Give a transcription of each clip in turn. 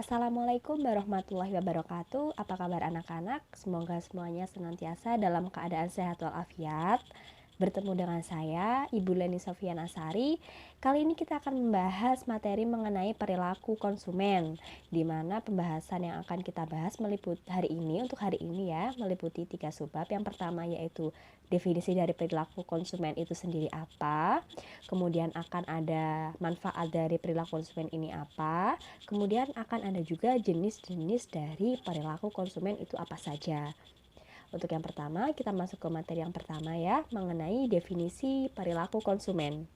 Assalamualaikum warahmatullahi wabarakatuh. Apa kabar anak-anak? Semoga semuanya senantiasa dalam keadaan sehat walafiat. Bertemu dengan saya, Ibu Leni Sofian Asari. Kali ini kita akan membahas materi mengenai perilaku konsumen, di mana pembahasan yang akan kita bahas meliputi hari ini meliputi 3 subbab. Yang pertama yaitu definisi dari perilaku konsumen itu sendiri apa, kemudian akan ada manfaat dari perilaku konsumen ini apa, kemudian akan ada juga jenis-jenis dari perilaku konsumen itu apa saja. Untuk yang pertama, kita masuk ke materi yang pertama ya, mengenai definisi perilaku konsumen.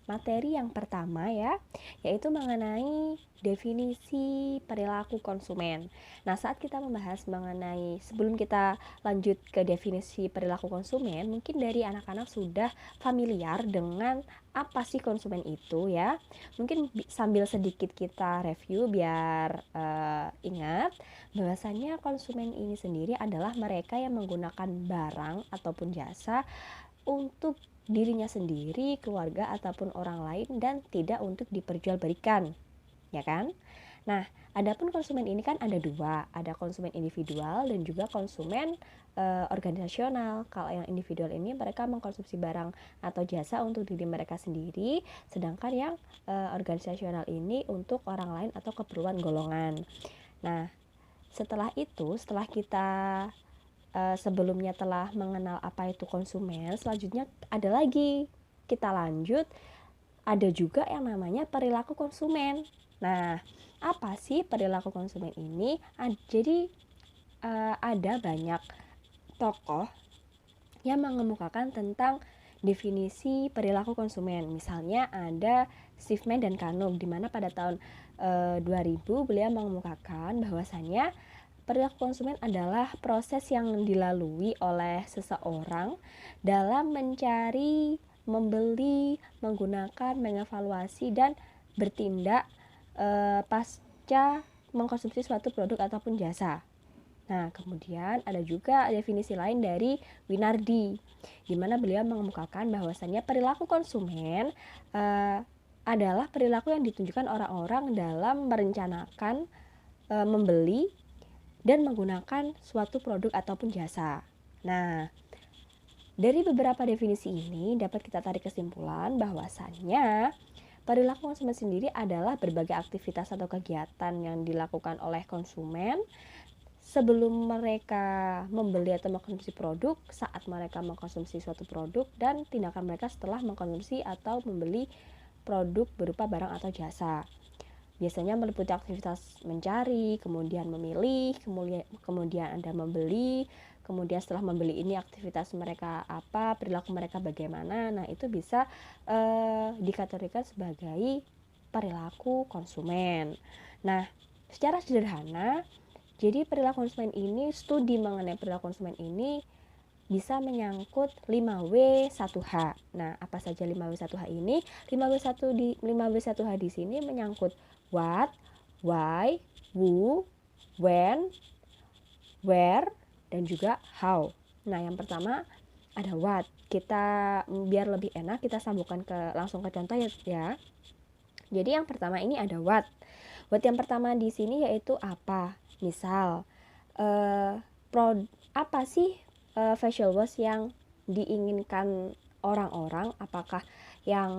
Materi yang pertama ya, yaitu mengenai definisi perilaku konsumen. Nah, saat kita membahas mengenai, sebelum kita lanjut ke definisi perilaku konsumen, mungkin dari anak-anak sudah familiar dengan apa sih konsumen itu ya. Mungkin sambil sedikit kita review biar ingat bahwasanya konsumen ini sendiri adalah mereka yang menggunakan barang ataupun jasa untuk dirinya sendiri, keluarga ataupun orang lain dan tidak untuk diperjualbelikan, ya kan? Nah, adapun konsumen ini kan ada dua, ada konsumen individual dan juga konsumen organisasional. Kalau yang individual ini mereka mengkonsumsi barang atau jasa untuk diri mereka sendiri, sedangkan yang organisasional ini untuk orang lain atau keperluan golongan. Nah, setelah kita sebelumnya telah mengenal apa itu konsumen, selanjutnya ada lagi, kita lanjut, ada juga yang namanya perilaku konsumen. Nah, apa sih perilaku konsumen ini? Jadi ada banyak tokoh yang mengemukakan tentang definisi perilaku konsumen. Misalnya ada Schiffman dan Kanuk, di mana pada tahun 2000 beliau mengemukakan bahwasannya perilaku konsumen adalah proses yang dilalui oleh seseorang dalam mencari, membeli, menggunakan, mengevaluasi, dan bertindak pasca mengkonsumsi suatu produk ataupun jasa. Nah, kemudian ada juga definisi lain dari Winardi, di mana beliau mengemukakan bahwasannya perilaku konsumen adalah perilaku yang ditunjukkan orang-orang dalam merencanakan, membeli, dan menggunakan suatu produk ataupun jasa. Nah, dari beberapa definisi ini dapat kita tarik kesimpulan bahwasannya perilaku konsumen sendiri adalah berbagai aktivitas atau kegiatan yang dilakukan oleh konsumen sebelum mereka membeli atau mengkonsumsi produk, saat mereka mengkonsumsi suatu produk, dan tindakan mereka setelah mengkonsumsi atau membeli produk berupa barang atau jasa. Biasanya meliputi aktivitas mencari, kemudian memilih, kemudian Anda membeli, kemudian setelah membeli ini aktivitas mereka apa, perilaku mereka bagaimana. Nah, itu bisa dikategorikan sebagai perilaku konsumen. Nah, secara sederhana, jadi perilaku konsumen ini, studi mengenai perilaku konsumen ini bisa menyangkut 5W1H. Nah, apa saja 5W1H ini? 5W1H di sini menyangkut what, why, who, when, where, dan juga how. Nah, yang pertama ada what. Kita biar lebih enak kita sambungkan langsung ke contoh ya. Jadi yang pertama ini ada what. What yang pertama di sini yaitu apa? Misal apa sih facial wash yang diinginkan orang-orang? Apakah yang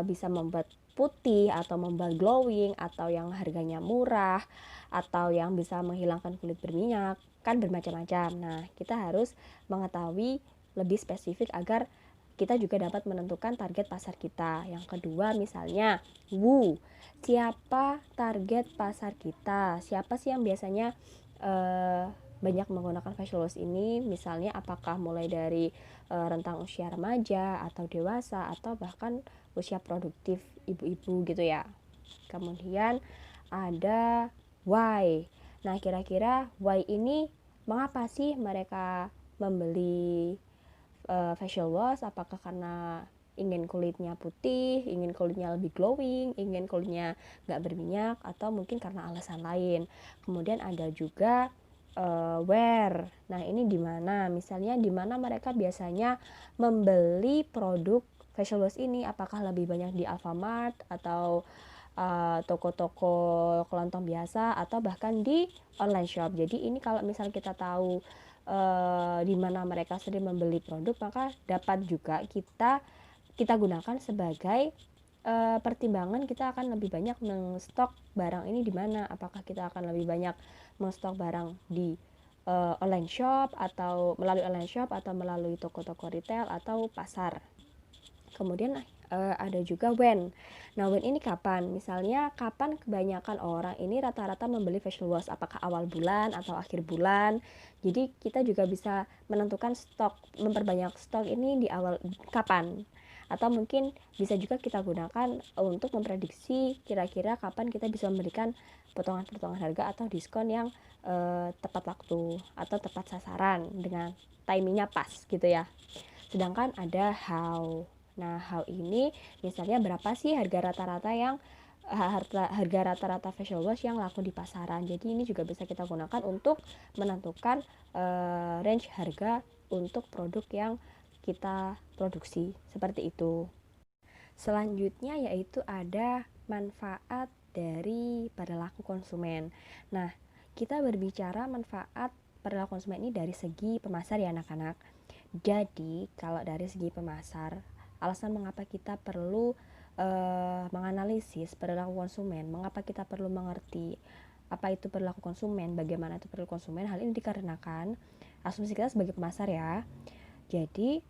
bisa membuat putih atau membuat glowing, atau yang harganya murah, atau yang bisa menghilangkan kulit berminyak? Kan bermacam-macam. Nah, kita harus mengetahui lebih spesifik agar kita juga dapat menentukan target pasar kita. Yang kedua misalnya who, siapa target pasar kita, siapa sih yang biasanya banyak menggunakan facial wash ini, misalnya apakah mulai dari rentang usia remaja atau dewasa atau bahkan usia produktif, ibu-ibu gitu ya. Kemudian ada why. Nah, kira-kira why ini mengapa sih mereka membeli facial wash? Apakah karena ingin kulitnya putih, ingin kulitnya lebih glowing, ingin kulitnya gak berminyak, atau mungkin karena alasan lain. Kemudian ada juga where. Nah, ini di mana? Misalnya di mana mereka biasanya membeli produk facial wash ini? Apakah lebih banyak di Alfamart atau toko-toko kelontong biasa atau bahkan di online shop. Jadi ini kalau misal kita tahu di mana mereka sering membeli produk, maka dapat juga kita gunakan sebagai pertimbangan kita akan lebih banyak menstok barang ini di mana. Apakah kita akan lebih banyak menstok barang di online shop atau melalui online shop atau melalui toko-toko retail atau pasar. Kemudian ada juga when. Nah, when ini kapan? Misalnya kapan kebanyakan orang ini rata-rata membeli facial wash, apakah awal bulan atau akhir bulan. Jadi kita juga bisa menentukan stok, memperbanyak stok ini di awal kapan. Atau mungkin bisa juga kita gunakan untuk memprediksi kira-kira kapan kita bisa memberikan potongan-potongan harga atau diskon yang tepat waktu atau tepat sasaran dengan timingnya pas gitu ya. Sedangkan ada how. Nah, how ini misalnya berapa sih harga rata-rata facial wash yang laku di pasaran. Jadi ini juga bisa kita gunakan untuk menentukan range harga untuk produk yang kita produksi. Seperti itu. Selanjutnya yaitu ada manfaat dari perilaku konsumen. Nah, kita berbicara manfaat perilaku konsumen ini dari segi pemasar ya anak-anak. Jadi, kalau dari segi pemasar, alasan mengapa kita perlu menganalisis perilaku konsumen, mengapa kita perlu mengerti apa itu perilaku konsumen, bagaimana itu perilaku konsumen, hal ini dikarenakan asumsi kita sebagai pemasar ya. Jadi,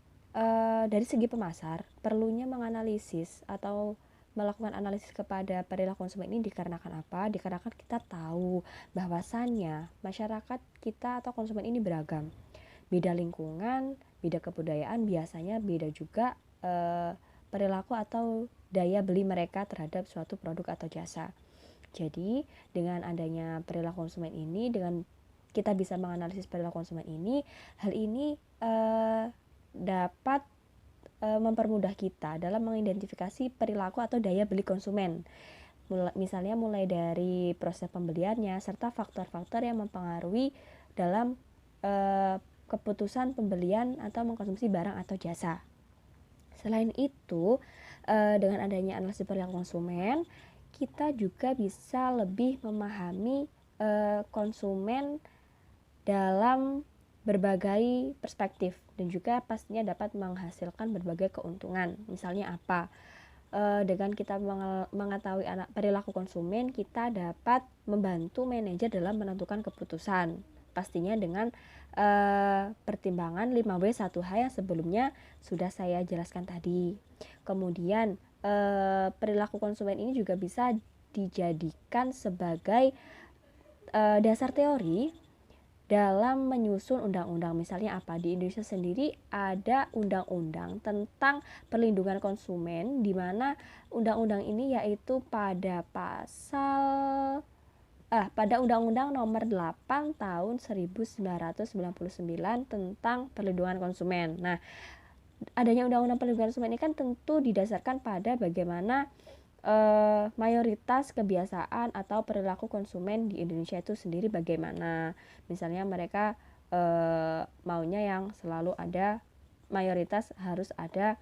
dari segi pemasar, perlunya menganalisis atau melakukan analisis kepada perilaku konsumen ini dikarenakan apa? Dikarenakan kita tahu bahwasannya masyarakat kita atau konsumen ini beragam. Beda lingkungan, beda kebudayaan, biasanya beda juga perilaku atau daya beli mereka terhadap suatu produk atau jasa. Jadi dengan adanya perilaku konsumen ini, dengan kita bisa menganalisis perilaku konsumen ini, hal ini dapat mempermudah kita dalam mengidentifikasi perilaku atau daya beli konsumen. Misalnya mulai dari proses pembeliannya serta faktor-faktor yang mempengaruhi dalam keputusan pembelian atau mengkonsumsi barang atau jasa. Selain itu, dengan adanya analisis perilaku konsumen, kita juga bisa lebih memahami konsumen dalam berbagai perspektif dan juga pastinya dapat menghasilkan berbagai keuntungan. Misalnya apa? Dengan kita mengetahui perilaku konsumen, kita dapat membantu manajer dalam menentukan keputusan. Pastinya dengan pertimbangan 5W1H yang sebelumnya sudah saya jelaskan tadi. Kemudian perilaku konsumen ini juga bisa dijadikan sebagai dasar teori dalam menyusun undang-undang. Misalnya apa? Di Indonesia sendiri ada undang-undang tentang perlindungan konsumen, di mana undang-undang ini yaitu pada Undang-Undang Nomor 8 Tahun 1999 tentang perlindungan konsumen. Nah, adanya Undang-Undang Perlindungan Konsumen ini kan tentu didasarkan pada bagaimana mayoritas kebiasaan atau perilaku konsumen di Indonesia itu sendiri bagaimana. Misalnya mereka maunya yang selalu ada, mayoritas harus ada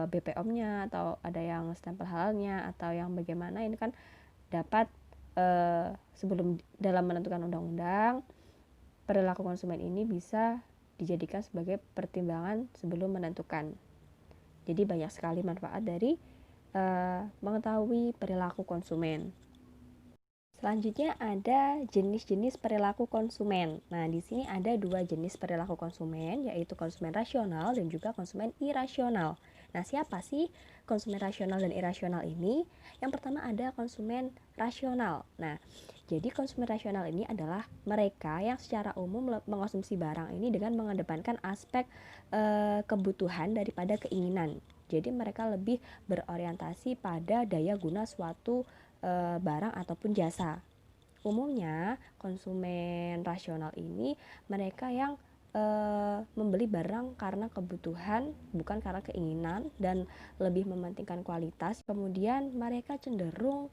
BPOM-nya atau ada yang stempel halalnya atau yang bagaimana. Ini kan dapat sebelum dalam menentukan undang-undang, perilaku konsumen ini bisa dijadikan sebagai pertimbangan sebelum menentukan. Jadi banyak sekali manfaat dari mengetahui perilaku konsumen. Selanjutnya ada jenis-jenis perilaku konsumen. Nah, di sini ada dua jenis perilaku konsumen, yaitu konsumen rasional dan juga konsumen irasional. Nah, siapa sih konsumen rasional dan irasional ini? Yang pertama ada konsumen rasional. Nah, jadi konsumen rasional ini adalah mereka yang secara umum mengonsumsi barang ini dengan mengedepankan aspek kebutuhan daripada keinginan. Jadi mereka lebih berorientasi pada daya guna suatu barang ataupun jasa. Umumnya konsumen rasional ini mereka yang membeli barang karena kebutuhan bukan karena keinginan dan lebih mementingkan kualitas. Kemudian mereka cenderung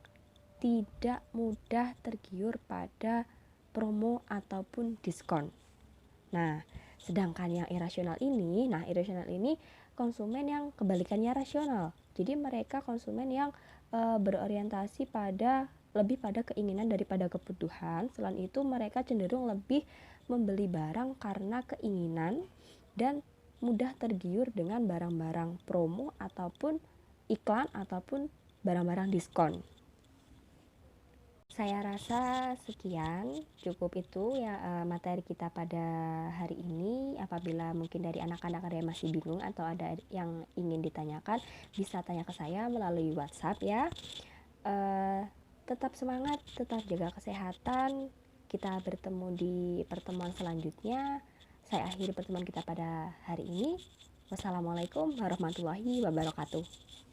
tidak mudah tergiur pada promo ataupun diskon. Nah, sedangkan yang irasional ini konsumen yang kebalikannya rasional. Jadi mereka konsumen yang berorientasi pada lebih pada keinginan daripada kebutuhan. Selain itu mereka cenderung lebih membeli barang karena keinginan dan mudah tergiur dengan barang-barang promo ataupun iklan ataupun barang-barang diskon. Saya rasa sekian, cukup itu ya materi kita pada hari ini. Apabila mungkin dari anak-anak ada yang masih bingung atau ada yang ingin ditanyakan, bisa tanya ke saya melalui WhatsApp ya. Tetap semangat, tetap jaga kesehatan. Kita bertemu di pertemuan selanjutnya. Saya akhiri pertemuan kita pada hari ini. Wassalamualaikum warahmatullahi wabarakatuh.